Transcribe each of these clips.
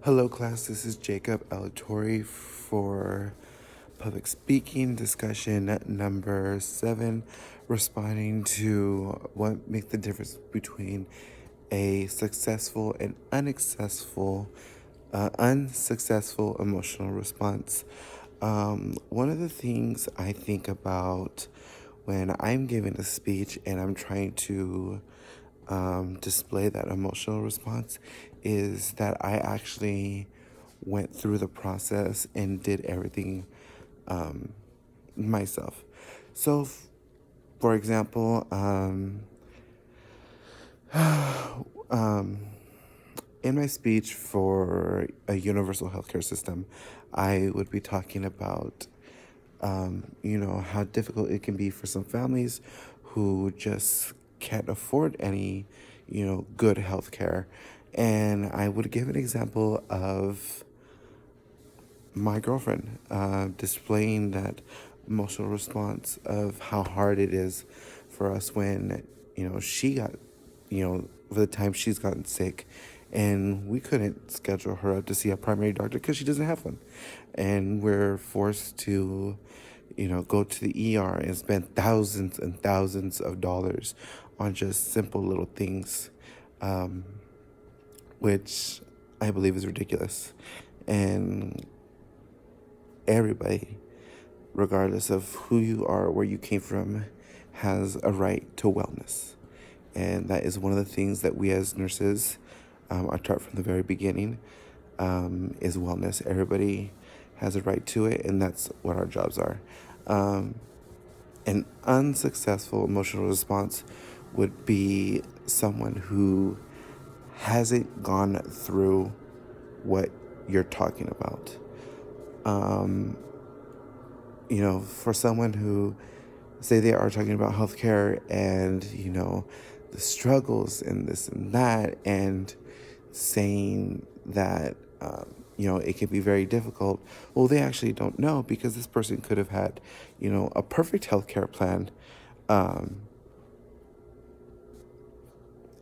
Hello, class. This is Jacob Alatori for public speaking discussion number 7, responding to what makes the difference between a successful and unsuccessful emotional response. One of the things I think about when I'm giving a speech and I'm trying to display that emotional response is that I actually went through the process and did everything myself. So, for example, in my speech for a universal healthcare system, I would be talking about, how difficult it can be for some families who just can't afford any, good healthcare. And I would give an example of my girlfriend displaying that emotional response of how hard it is for us when she got for the time she's gotten sick and we couldn't schedule her up to see a primary doctor because she doesn't have one, and we're forced to go to the ER and spend thousands and thousands of dollars on just simple little things, which I believe is ridiculous. And everybody, regardless of who you are, where you came from, has a right to wellness. And that is one of the things that we as nurses are taught from the very beginning, is wellness. Everybody has a right to it, and that's what our jobs are. An unsuccessful emotional response would be someone who hasn't gone through what you're talking about. For someone who, say they are talking about healthcare and, the struggles and this and that, and saying that, it can be very difficult. Well, they actually don't know because this person could have had, a perfect healthcare plan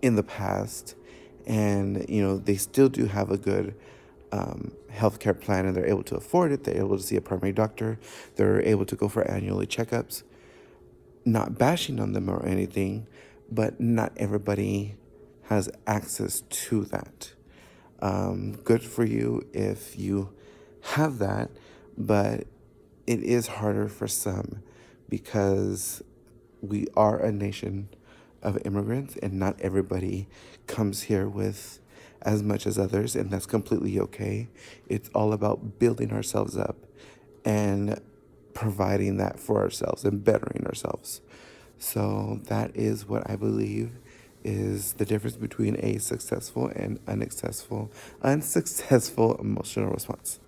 in the past, and they still do have a good healthcare plan, and they're able to afford it. They're able to see a primary doctor. They're able to go for annually checkups. Not bashing on them or anything, but not everybody has access to that. Good for you if you have that, but it is harder for some because we are a nation of immigrants, and not everybody comes here with as much as others, and that's completely okay. It's all about building ourselves up and providing that for ourselves and bettering ourselves. So that is what I believe is the difference between a successful and unsuccessful emotional response.